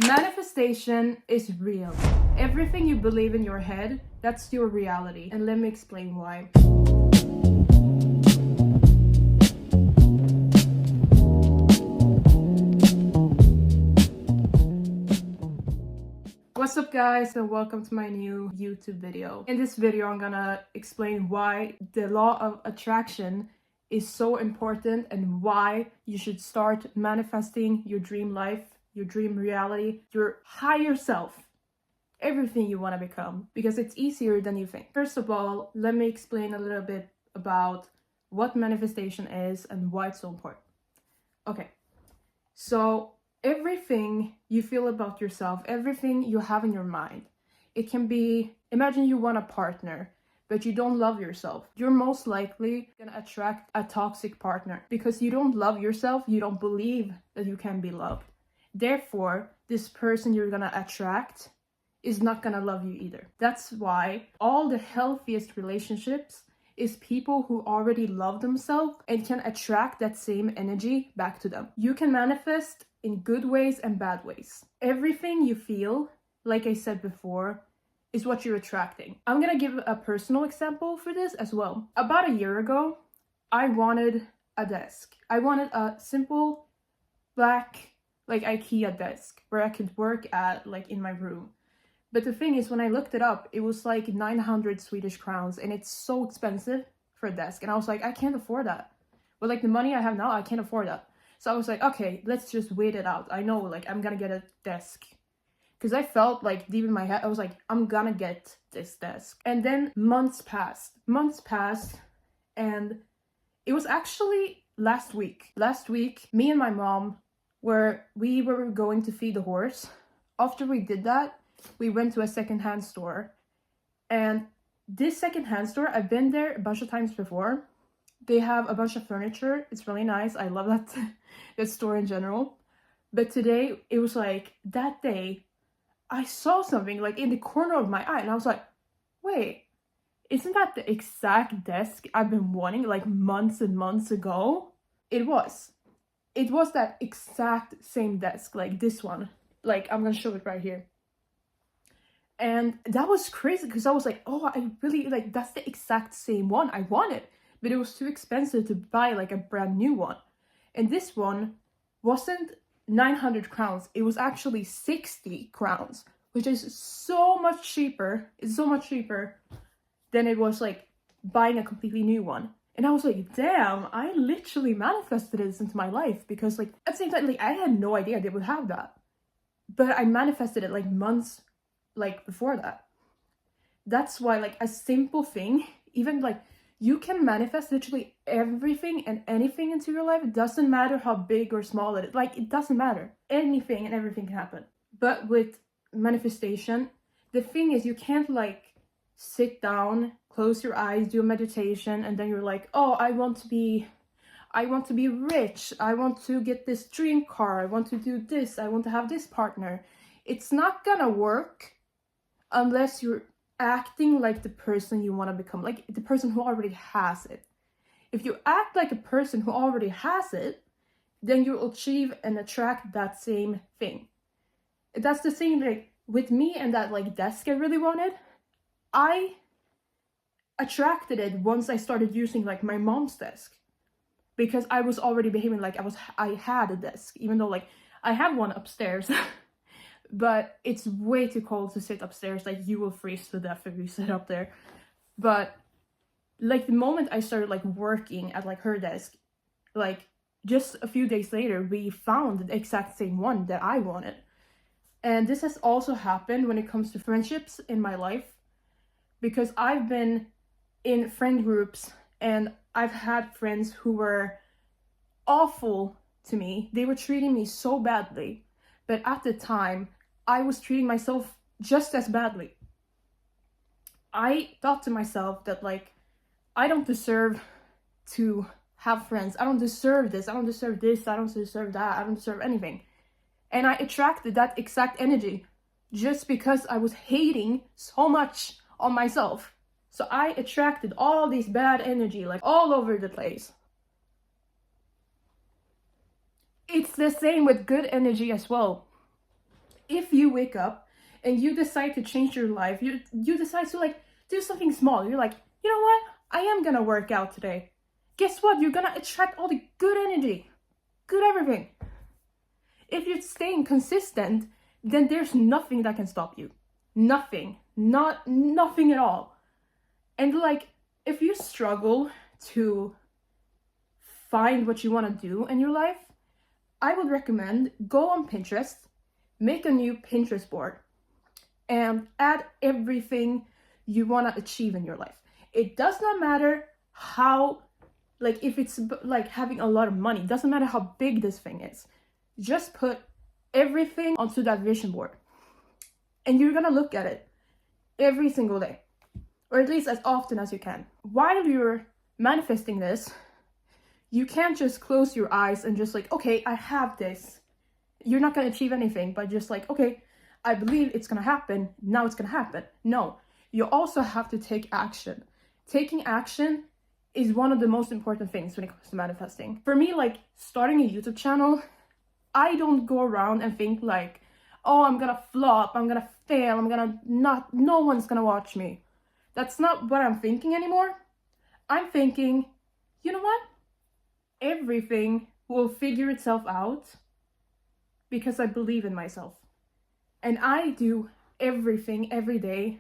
Manifestation is real. Everything you believe in your head, that's your reality. And let me explain why. What's up guys, and welcome to my new YouTube video. In this video, I'm gonna explain why the law of attraction is so important and why you should start manifesting your dream life, your dream reality, your higher self, everything you want to become, because it's easier than you think. First of all, let me explain a little bit about what manifestation is and why it's so important. Okay, so everything you feel about yourself, everything you have in your mind, it can be, imagine you want a partner, but you don't love yourself. You're most likely gonna attract a toxic partner because you don't love yourself, you don't believe that you can be loved. Therefore, this person you're gonna attract is not gonna love you either. That's why all the healthiest relationships is people who already love themselves and can attract that same energy back to them. You can manifest in good ways and bad ways. Everything you feel, like I said before, is what you're attracting. I'm gonna give a personal example for this as well. About a year ago, I wanted a desk. I wanted a simple black, like IKEA desk where I could work at, like in my room. But the thing is, when I looked it up, it was like 900 Swedish crowns and it's so expensive for a desk. And I was like, I can't afford that. But like the money I have now, I can't afford that. So I was like, okay, let's just wait it out. I know like I'm gonna get a desk. Because I felt like deep in my head, I was like, I'm gonna get this desk. And then months passed, and it was actually last week. Last week, me and my mom we were going to feed the horse. After we did that, we went to a secondhand store. And this secondhand store, I've been there a bunch of times before. They have a bunch of furniture. It's really nice. I love that store in general. But today, it was like, that day, I saw something like in the corner of my eye. And I was like, wait, isn't that the exact desk I've been wanting like months and months ago? It was that exact same desk, like this one. Like, I'm gonna show it right here. And that was crazy because I was like, oh, I really, like, that's the exact same one I wanted. But it was too expensive to buy like a brand new one. And this one wasn't 900 crowns. It was actually 60 crowns, which is so much cheaper. It's so much cheaper than it was like buying a completely new one. And I was like, damn, I literally manifested this into my life because like at the same time, like I had no idea they would have that. But I manifested it like months like before that. That's why like a simple thing, even like you can manifest literally everything and anything into your life. It doesn't matter how big or small it is. Like it doesn't matter. Anything and everything can happen. But with manifestation, the thing is you can't like sit down, close your eyes, do a meditation, and then you're like, oh, I want to be rich. I want to get this dream car. I want to do this. I want to have this partner. It's not gonna work unless you're acting like the person you want to become, like the person who already has it. If you act like a person who already has it, then you'll achieve and attract that same thing. That's the same like with me and that like desk I really wanted. I attracted it once I started using like my mom's desk because I was already behaving like I had a desk, even though like I have one upstairs. But it's way too cold to sit upstairs. Like you will freeze to death if you sit up there. But like the moment I started like working at like her desk, like just a few days later, we found the exact same one that I wanted. And this has also happened when it comes to friendships in my life, because I've been in friend groups and I've had friends who were awful to me. They were treating me so badly. But at the time, I was treating myself just as badly. I thought to myself that like, I don't deserve to have friends. I don't deserve this. I don't deserve this. I don't deserve that. I don't deserve anything. And I attracted that exact energy just because I was hating so much on myself. So I attracted all these bad energy like all over the place. It's the same with good energy as well. If you wake up and you decide to change your life, you decide to like do something small. You're like, you know what? I am gonna work out today. Guess what? You're gonna attract all the good energy, good everything. If you're staying consistent, then there's nothing that can stop you. Nothing. Nothing at all. And like, if you struggle to find what you want to do in your life, I would recommend go on Pinterest, make a new Pinterest board, and add everything you want to achieve in your life. It does not matter how, like, if it's like having a lot of money, it doesn't matter how big this thing is. Just put everything onto that vision board. And you're gonna look at it every single day, or at least as often as you can. While you're manifesting this, you can't just close your eyes and just like, okay, I have this. You're not gonna achieve anything by just like, okay, I believe it's gonna happen, now it's gonna happen. No, you also have to take action. Taking action is one of the most important things when it comes to manifesting. For me, like starting a YouTube channel, I don't go around and think like, oh, I'm gonna flop, I'm gonna fail, no one's gonna watch me. That's not what I'm thinking anymore. I'm thinking, you know what? Everything will figure itself out because I believe in myself. And I do everything every day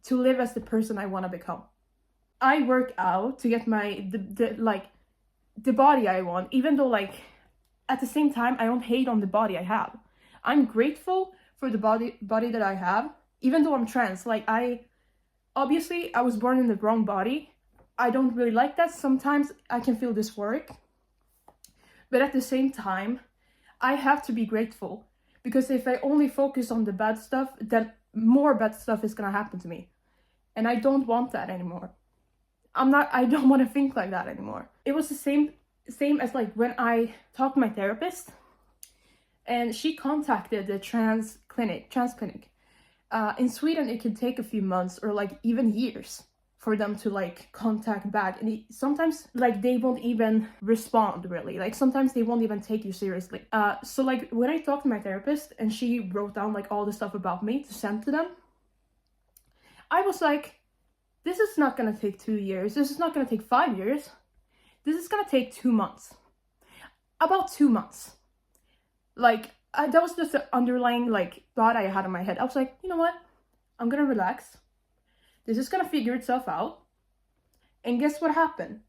to live as the person I want to become. I work out to get the body I want, even though like at the same time I don't hate on the body I have. I'm grateful for the body that I have, even though I'm trans. Like I was born in the wrong body. I don't really like that. Sometimes I can feel dysphoric. But at the same time, I have to be grateful, because if I only focus on the bad stuff, then more bad stuff is gonna happen to me. And I don't want that anymore. I don't want to think like that anymore. It was the same as like when I talked to my therapist, and she contacted the trans clinic. In Sweden, it can take a few months or like even years for them to like contact back, and sometimes like they won't even respond really. Like sometimes they won't even take you seriously. So like when I talked to my therapist and she wrote down like all the stuff about me to send to them, I was like, this is not gonna take 2 years. This is not gonna take 5 years. This is gonna take 2 months. About 2 months. Like, that was just an underlying, like, thought I had in my head. I was like, you know what? I'm gonna relax. This is gonna figure itself out. And guess what happened?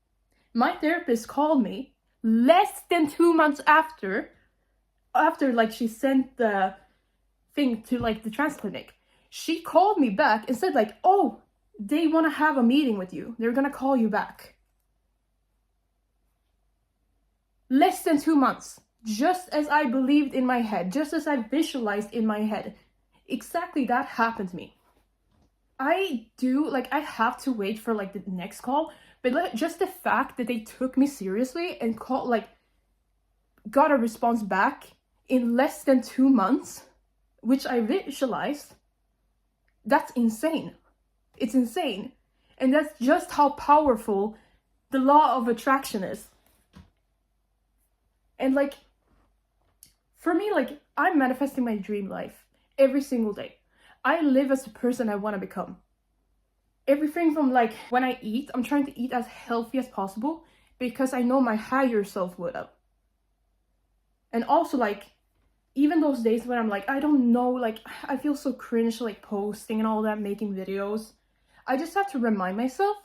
My therapist called me less than 2 months after, like, she sent the thing to, like, the trans clinic. She called me back and said, like, oh, they want to have a meeting with you. They're gonna call you back. Less than 2 months. Just as I believed in my head, just as I visualized in my head, exactly that happened to me. I have to wait for like the next call, but like, just the fact that they took me seriously and got a response back in less than 2 months, which I visualized, that's insane. It's insane. And that's just how powerful the law of attraction is. And like, for me, like, I'm manifesting my dream life every single day. I live as the person I want to become. Everything from like when I eat, I'm trying to eat as healthy as possible because I know my higher self would have. And also like, even those days when I'm like, I don't know, like, I feel so cringe like posting and all that, making videos. I just have to remind myself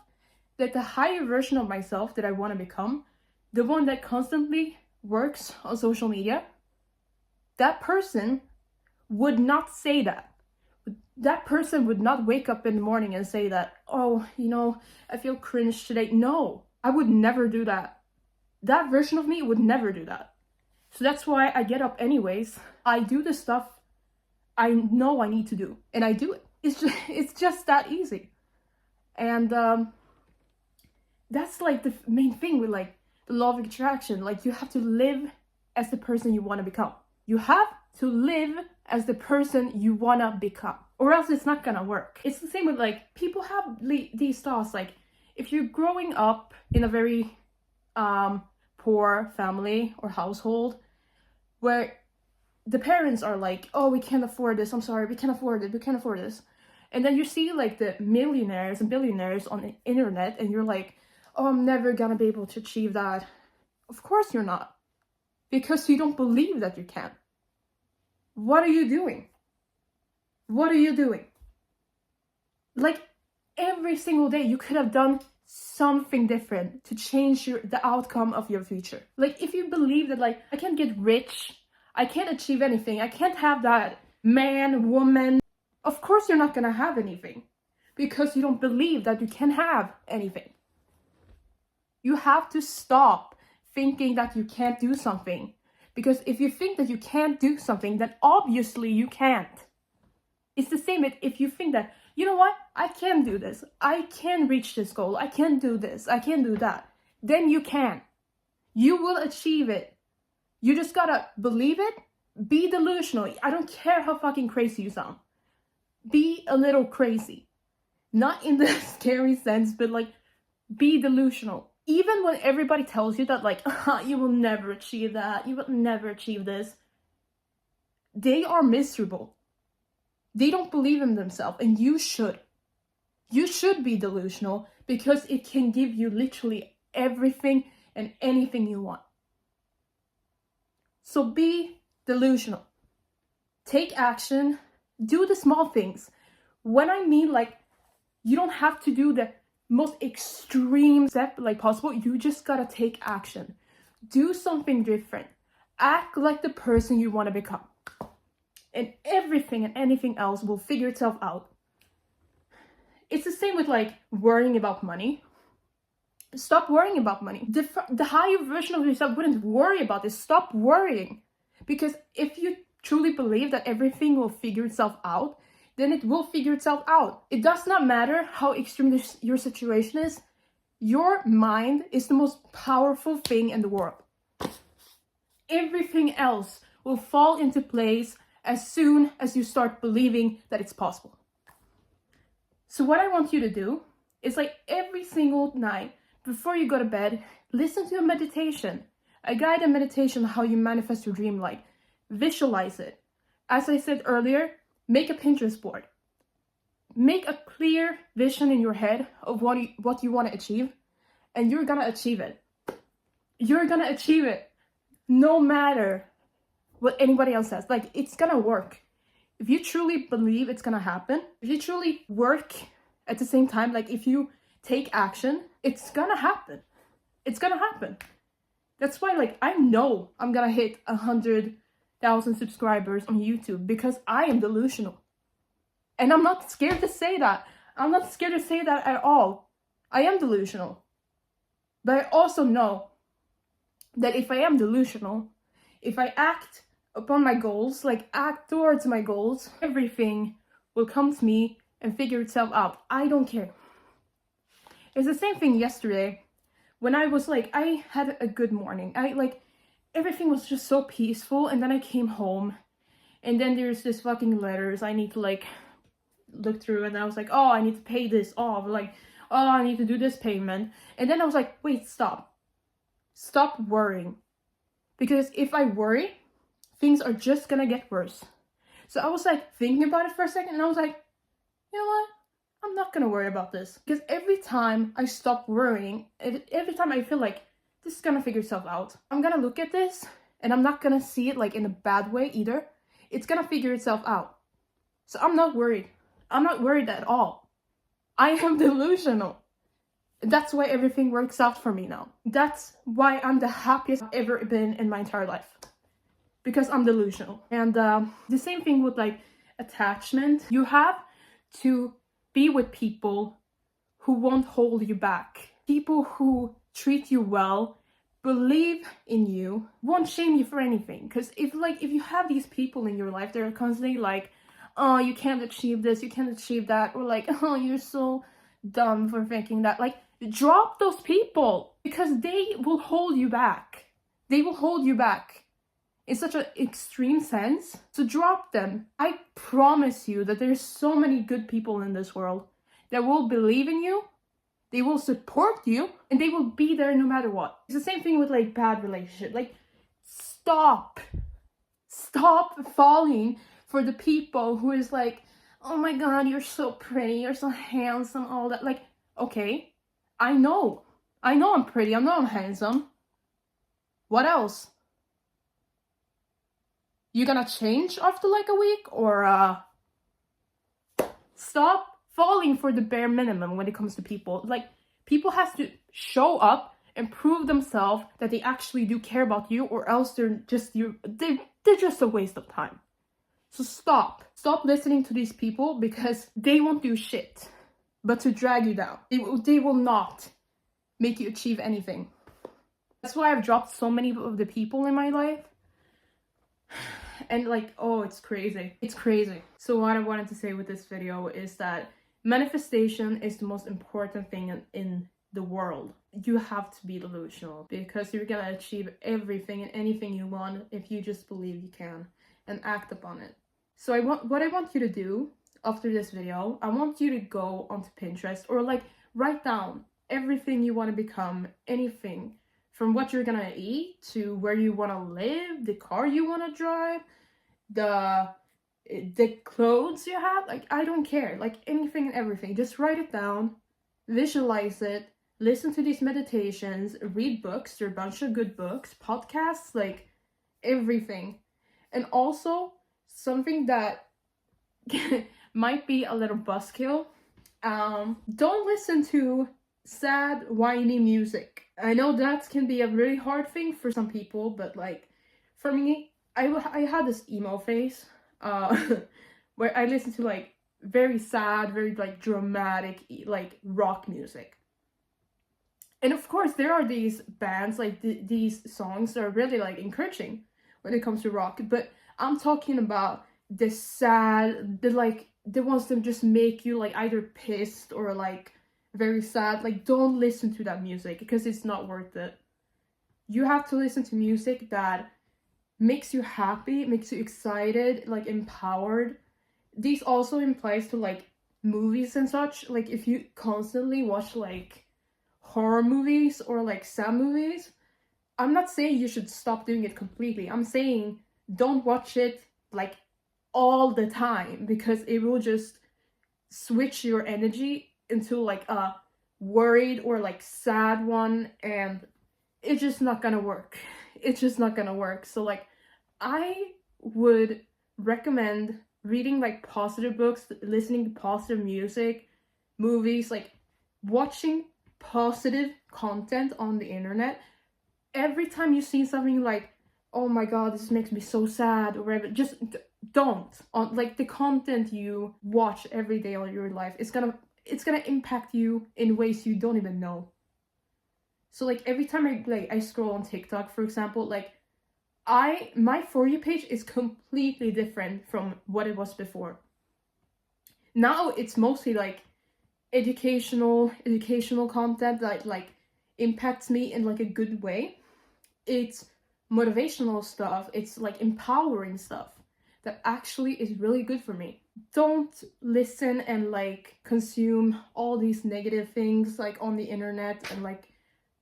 that the higher version of myself that I want to become, the one that constantly works on social media, that person would not say that. That person would not wake up in the morning and say that, oh, you know, I feel cringe today. No, I would never do that. That version of me would never do that. So that's why I get up anyways. I do the stuff I know I need to do, and I do it. It's just that easy. And that's like the main thing with like the law of attraction. Like, you have to live as the person you want to become. You have to live as the person you want to become, or else it's not gonna work. It's the same with like, people have these thoughts, like, if you're growing up in a very poor family or household where the parents are like, oh, we can't afford this, I'm sorry, we can't afford it, we can't afford this. And then you see like the millionaires and billionaires on the internet, and you're like, oh, I'm never gonna be able to achieve that. Of course you're not, because you don't believe that you can. What are you doing? What are you doing? Like, every single day you could have done something different to change the outcome of your future. Like, if you believe that, like, I can't get rich, I can't achieve anything, I can't have that man, woman, of course you're not gonna have anything, because you don't believe that you can have anything. You have to stop thinking that you can't do something, because if you think that you can't do something, then obviously you can't. It's the same if you think that, you know what, I can do this, I can reach this goal, I can do this, I can do that, then you can. You will achieve it. You just gotta believe it. Be delusional. I don't care how fucking crazy you sound. Be a little crazy. Not in the scary sense, but like, be delusional. Even when everybody tells you that, like, you will never achieve that, you will never achieve this, they are miserable. They don't believe in themselves, and you should. You should be delusional, because it can give you literally everything and anything you want. So be delusional. Take action. Do the small things. When I mean, like, you don't have to do the most extreme step like possible. You just gotta take action. Do something different. Act like the person you want to become. And everything and anything else will figure itself out. It's the same with like worrying about money. Stop worrying about money. The higher version of yourself wouldn't worry about this. Stop worrying. Because if you truly believe that everything will figure itself out, then it will figure itself out. It does not matter how extreme your situation is. Your mind is the most powerful thing in the world. Everything else will fall into place as soon as you start believing that it's possible. So what I want you to do is, like, every single night before you go to bed, listen to a meditation, a guided meditation, how you manifest your dream life. Visualize it. As I said earlier, make a Pinterest board. Make a clear vision in your head of what you want to achieve, and you're gonna achieve it. You're gonna achieve it no matter what anybody else says. Like, it's gonna work. If you truly believe it's gonna happen, if you truly work at the same time, like if you take action, it's gonna happen. It's gonna happen. That's why, like, I know I'm gonna hit 100,000 subscribers on YouTube, because I am delusional. And I'm not scared to say that. I'm not scared to say that at all. I am delusional. But I also know that if I am delusional, if I act upon my goals, like act towards my goals, everything will come to me and figure itself out. I don't care. It's the same thing yesterday when I was like, I had a good morning. Everything was just so peaceful, and then I came home, and then there's this fucking letters I need to like look through, and I was like, oh, I need to pay this off, like, oh, I need to do this payment. And then I was like, wait, stop worrying, because if I worry, things are just gonna get worse. So I was like thinking about it for a second, and I was like, you know what, I'm not gonna worry about this, because every time I stop worrying, every time I feel like this is gonna figure itself out, I'm gonna look at this, and I'm not gonna see it like in a bad way either. It's gonna figure itself out. So I'm not worried. I'm not worried at all. I am delusional. That's why everything works out for me now. That's why I'm the happiest I've ever been in my entire life. Because I'm delusional. And the same thing with like attachment. You have to be with people who won't hold you back. People who treat you well, believe in you, won't shame you for anything. Because if you have these people in your life, they're constantly like, oh, you can't achieve this, you can't achieve that, or like, oh, you're so dumb for thinking that. Like, drop those people, because they will hold you back. They will hold you back in such an extreme sense. So drop them. I promise you that there's so many good people in this world that will believe in you, they will support you, and they will be there no matter what. It's the same thing with like bad relationship. Like, stop Stop falling for the people who is like, oh my god, you're so pretty, you're so handsome, all that. Like, okay, I know I'm pretty, I know I'm handsome. What else? You gonna change after like a week? Or stop falling for the bare minimum when it comes to people. Like, people have to show up and prove themselves that they actually do care about you, or else they're just they're just a waste of time. So stop listening to these people, because they won't do shit but to drag you down. They will not make you achieve anything. That's why I've dropped so many of the people in my life. And like, oh, it's crazy. It's crazy. So what I wanted to say with this video is that manifestation is the most important thing in the world. You have to be delusional, because you're gonna achieve everything and anything you want if you just believe you can and act upon it. So what I want you to do after this video, I want you to go onto Pinterest, or like write down everything you want to become, anything. From what you're gonna eat, to where you want to live, the car you want to drive, the clothes you have, like, I don't care, like anything and everything. Just write it down, visualize it, listen to these meditations, read books. There are a bunch of good books, podcasts, like everything. And also, something that might be a little buzzkill, don't listen to sad, whiny music. I know that can be a really hard thing for some people, but like, for me, I had this emo phase, where I listened to like very sad, very like dramatic, like rock music. And of course, there are these bands, like these songs that are really like encouraging when it comes to rock, but I'm talking about the sad, the ones that just make you like either pissed or like very sad. Like, don't listen to that music, because it's not worth it. You have to listen to music that makes you happy, makes you excited, like empowered. These also implies to like movies and such. Like, if you constantly watch like horror movies or like sad movies, I'm not saying you should stop doing it completely. I'm saying don't watch it like all the time, because it will just switch your energy into like a worried or like sad one, and it's just not gonna work. It's just not gonna work. So like, I would recommend reading like positive books, listening to positive music, movies, like watching positive content on the internet. Every time you see something like, oh my god, this makes me so sad, or whatever, just don't. On like, the content you watch every day of your life, it's gonna impact you in ways you don't even know. So like, every time I scroll on TikTok, for example, like my For You page is completely different from what it was before. Now it's mostly like educational content that like impacts me in like a good way. It's motivational stuff, it's like empowering stuff that actually is really good for me. Don't listen and like consume all these negative things like on the internet and like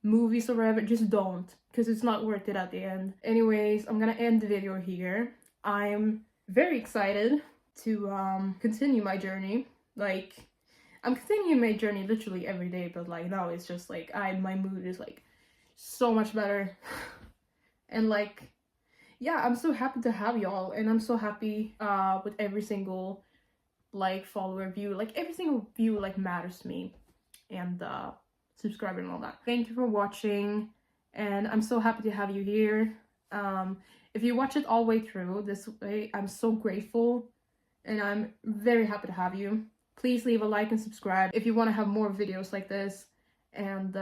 movies or whatever. Just don't, because it's not worth it at the end. Anyways, I'm gonna end the video here. I'm very excited to continue my journey. Like, I'm continuing my journey literally every day, but like now it's just like my mood is like so much better. And like, yeah, I'm so happy to have y'all, and I'm so happy with every single like follower, view, like every single view like matters to me, and subscribe and all that. Thank you for watching, and I'm so happy to have you here. If you watch it all the way through this way, I'm so grateful, and I'm very happy to have you. Please leave a like and subscribe if you want to have more videos like this. And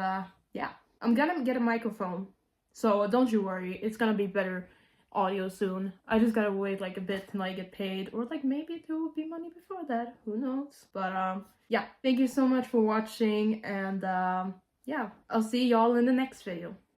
yeah, I'm gonna get a microphone, so don't you worry, it's gonna be better audio soon. I just gotta wait like a bit till I get paid, or like maybe there will be money before that, who knows. But yeah, thank you so much for watching, and yeah, I'll see y'all in the next video.